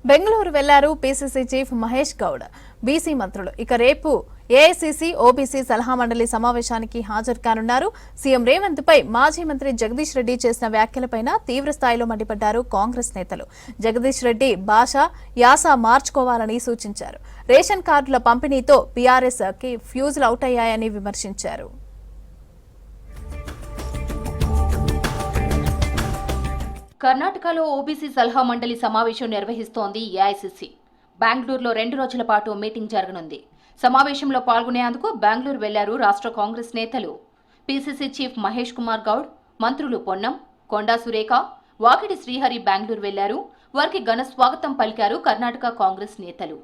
బెంగళూరు వెళ్లారు PCC chief Mahesh Goud. BC మంత్రులు ఇక రేపు ఏఐసీసీ ఓబీసీ సలహా మండలి సమావేశానికి హాజరు కానున్నారు. సీఎం రేవంత్ పై మాజీ మంత్రి జగదీష్ రెడ్డి చేసిన వ్యాఖ్యలపై తీవ్ర స్థాయిలో మండిపడ్డారు కాంగ్రెస్ నేతలు. జగదీష్ రెడ్డి భాష యాస మార్చుకోవాలని సూచించారు. రేషన్ కార్డుల పంపిణీతో బీఆర్ఎస్ కి ఫ్యూజులు అవుట్ అయ్యాయని విమర్శించారు. కర్ణాటకలో ఓబీసీ సలహా మండలి సమావేశం నిర్వహిస్తోంది ఏఐసీసీ. బెంగళూరులో 2 రోజుల పాటు మీటింగ్ జరగనుంది. సమావేశంలో పాల్గొనేందుకు బెంగళూరు వెళ్లారు రాష్ట్ర కాంగ్రెస్ నేతలు. పీసీసీ చీఫ్ మహేష్ కుమార్ గౌడ్, మంత్రులు పొన్నం, కొండా సురేఖ, వాకిడి శ్రీహరి బెంగళూరు వెళ్లారు. వారికి ఘన స్వాగతం పలికారు కర్ణాటక కాంగ్రెస్ నేతలు.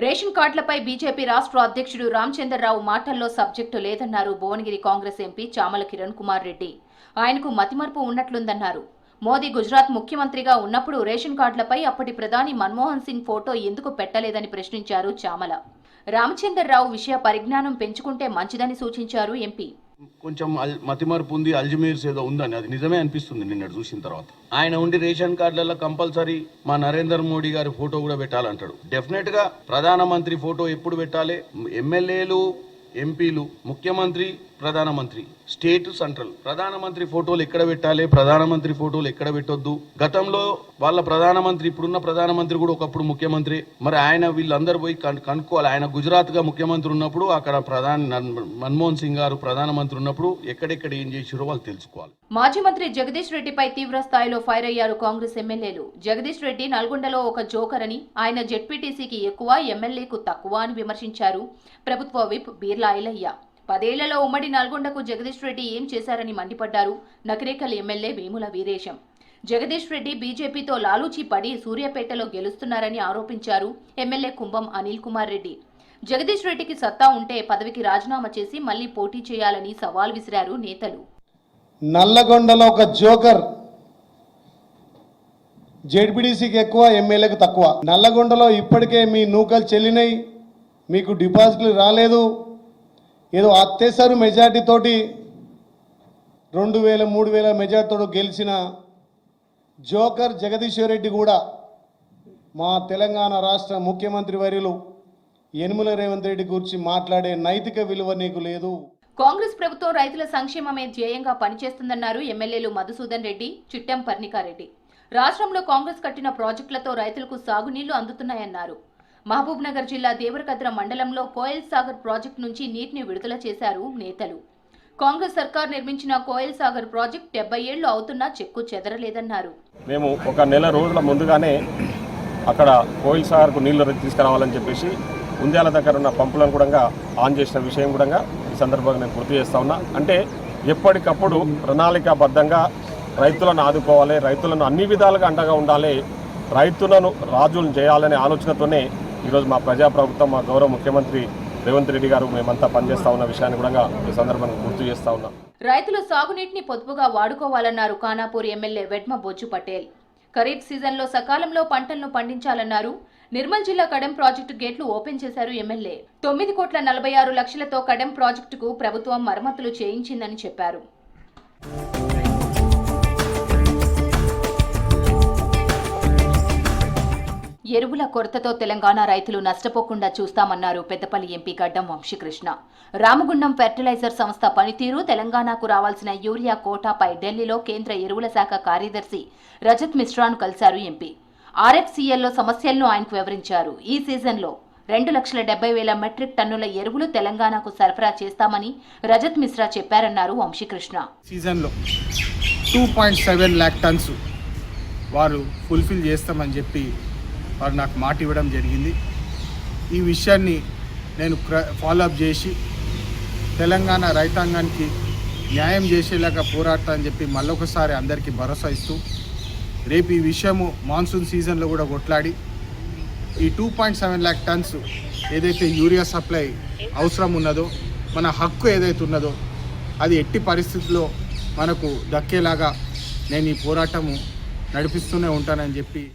రేషన్ కార్డులపై బీజేపీ రాష్ట్ర అధ్యక్షుడు రామచంద్రరావు మాటల్లో సబ్జెక్టు లేదన్నారు భువనగిరి కాంగ్రెస్ ఎంపీ చామల కిరణ్ కుమార్ రెడ్డి. ఆయనకు మతిమరుపు ఉన్నట్లుందన్నారు. మోదీ గుజరాత్ ముఖ్యమంత్రిగా ఉన్నప్పుడు రేషన్ కార్డులపై అప్పటి ప్రధాని మన్మోహన్ సింగ్ ఫోటో ఎందుకు పెట్టలేదని ప్రశ్నించారు చామల. రామచంద్రరావు విషయ పరిజ్ఞానం పెంచుకుంటే మంచిదని సూచించారు ఎంపీ. కొంచెం మతిమరుపు ఉంది, అల్జిమేర్స్ ఏదో ఉందని అది నిజమే అనిపిస్తుంది నిన్న చూసిన తర్వాత. ఆయన ఉండి రేషన్ కార్డులలో కంపల్సరీ మా నరేంద్ర మోడీ గారి ఫోటో కూడా పెట్టాలంటాడు. డెఫినెట్ గా ప్రధానమంత్రి ఫోటో ఎప్పుడు పెట్టాలి? ఎమ్మెల్యేలు, ఎంపీలు, ముఖ్యమంత్రి, ప్రధానమంత్రి, స్టేట్, సెంట్రల్ ప్రధానమంత్రి ఫోటోలు ఎక్కడ పెట్టాలి, ప్రధానమంత్రి ఫోటోలు ఎక్కడ పెట్టొద్దు. గతంలో వాళ్ళ ప్రధానమంత్రి, ఇప్పుడున్న ప్రధానమంత్రి కూడా ఒకప్పుడు ముఖ్యమంత్రి. మరి ఆయన వీళ్ళందరూ పోయి కనుక్కోవాలి. ఆయన గుజరాత్ గా ముఖ్యమంత్రి ఉన్నప్పుడు అక్కడ మన్మోహన్ సింగ్ గారు ప్రధానమంత్రి ఉన్నప్పుడు ఎక్కడెక్కడ ఏం చేసిరో వాళ్ళు తెలుసుకోవాలి. మాజీ మంత్రి జగదీష్ రెడ్డిపై తీవ్ర స్థాయిలో ఫైర్ అయ్యారు కాంగ్రెస్ ఎమ్మెల్యేలు. జగదీష్ రెడ్డి నల్గొండలో ఒక జోకర్ అని, ఆయన జెడ్పీటీసీకి ఎక్కువ, ఎమ్మెల్యేకు తక్కువ అని విమర్శించారు ప్రభుత్వ విప్ బీర్లా ఐలయ్య. 10 ఏళ్లలో ఉమ్మడి నల్గొండకు జగదీష్ రెడ్డి ఏం చేశారని మండిపడ్డారు నకరేకల్ ఎమ్మెల్యే వేముల వీరేశం. జగదీష్ రెడ్డి బీజేపీతో లాలూచీ పడి సూర్యాపేటలో గెలుస్తున్నారని ఆరోపించారు ఎమ్మెల్యే కుంభం అనిల్ కుమార్ రెడ్డి. జగదీష్ రెడ్డికి సత్తా ఉంటే పదవికి రాజీనామా చేసి మళ్లీ పోటీ చేయాలని సవాల్ విసిరారు నేతలు. నల్లగొండలో ఒక జోకర్, జెడ్పీటీసీకి ఎక్కువ, ఎమ్మెల్యేకు తక్కువ. నల్లగొండలో ఇప్పటికే మీ నూకలు చెల్లినాయి, మీకు డిపాజిట్లు రాలేదు. ఏదో అత్యవసర మెజార్టీతోటి 2000, 3000 మెజార్టీతో గెలిచిన జోకర్ జగదీశ్వర్ రెడ్డి కూడా మా తెలంగాణ రాష్ట్ర ముఖ్యమంత్రి వర్యులు యనుమల రేవంత్ రెడ్డి గురించి మాట్లాడే నైతిక విలువ నీకు లేదు. కాంగ్రెస్ ప్రభుత్వం రైతుల సంక్షేమమే ధ్యేయంగా పనిచేస్తుందన్నారు ఎమ్మెల్యేలు మధుసూదన్ రెడ్డి, చిట్టెం పర్ణికారెడ్డి. రాష్ట్రంలో కాంగ్రెస్ కట్టిన ప్రాజెక్టులతో రైతులకు సాగునీళ్లు అందుతున్నాయన్నారు. మహబూబ్ నగర్ జిల్లా దేవరకద్ర మండలంలో కోయల్ సాగర్ ప్రాజెక్టు నుంచి నీటిని విడుదల చేశారు నేతలు. కాంగ్రెస్ సర్కార్ నిర్మించిన కోయల్ సాగర్ ప్రాజెక్టు 70 ఏళ్లు అవుతున్నా చెక్కు చెదరలేదన్నారు. మేము ఒక నెల రోజుల ముందుగానే అక్కడ కోయల్ సాగర్కు నీళ్లు తీసుకురావాలని చెప్పేసి ఉంద్యాల దగ్గర ఉన్న పంపులను కూడా ఆన్ చేసిన విషయం కూడా ఈ సందర్భంగా నేను గుర్తు చేస్తా ఉన్నా. అంటే ఎప్పటికప్పుడు ప్రణాళికాబద్ధంగా రైతులను ఆదుకోవాలి, రైతులను అన్ని విధాలుగా అండగా ఉండాలి, రైతులను రాజులను చేయాలనే ఆలోచనతోనే ఈరోజు మా ప్రజాప్రభుత్వం, మా గౌరవ ముఖ్యమంత్రి రేవంత్ రెడ్డి గారు మేమంతా పనిచేస్తా ఉన్న విషయాన్ని కూడా ఈ సందర్భంగా గుర్తు చేస్తా ఉన్నాం. రైతులు సాగునీటిని పొదుపుగా వాడుకోవాలన్నారు ఖానాపూర్ ఎమ్మెల్యే వెడ్మ బొజ్జు పటేల్. ఖరీఫ్ సీజన్లో సకాలంలో పంటలను పండించాలన్నారు. నిర్మల్ జిల్లా కడెం ప్రాజెక్టు గేట్లు ఓపెన్ చేశారు ఎమ్మెల్యే. 9,46 లక్షలతో కడెం ప్రాజెక్టుకు ప్రభుత్వం మరమ్మతులు చేయించిందని చెప్పారు. ఎరువుల కొరతతో తెలంగాణ రైతులు నష్టపోకుండా చూస్తామన్నారు పెద్దపల్లి ఎంపీ గడ్డం వంశీకృష్ణ. రామగుండం ఫెర్టిలైజర్ సంస్థ పనితీరు, తెలంగాణకు రావాల్సిన యూరియా కోటాపై ఢిల్లీలో కేంద్ర ఎరువుల శాఖ కార్యదర్శి రజత్ మిశ్రాను కలిశారు ఎంపీ. ఆర్ఎఫ్సీఎల్లో సమస్యలను ఆయనకు వివరించారు. ఈ సీజన్లో 2,70,000 మెట్రిక్ టన్నుల ఎరువులు తెలంగాణకు సరఫరా చేస్తామని రజత్ మిశ్రా చెప్పారన్నారు వంశీకృష్ణ. సీజన్లో 2.7 lakh టన్స్ వారు ఫుల్ఫిల్ చేస్తామని చెప్పి వారు నాకు మాట ఇవ్వడం జరిగింది. ఈ విషయాన్ని నేను ఫాలోఅప్ చేసి తెలంగాణ రైతాంగానికి న్యాయం చేసేలాగా పోరాడతా అని చెప్పి మళ్ళొకసారి అందరికీ భరోసా ఇస్తూ రేపు ఈ విషయము మాన్సూన్ సీజన్లో కూడా కొట్లాడి ఈ 2.7 lakh టన్స్ ఏదైతే యూరియా సప్లై అవసరం ఉన్నదో, మన హక్కు ఏదైతే ఉన్నదో అది ఎట్టి పరిస్థితుల్లో మనకు దక్కేలాగా నేను ఈ పోరాటము నడిపిస్తూనే ఉంటానని చెప్పి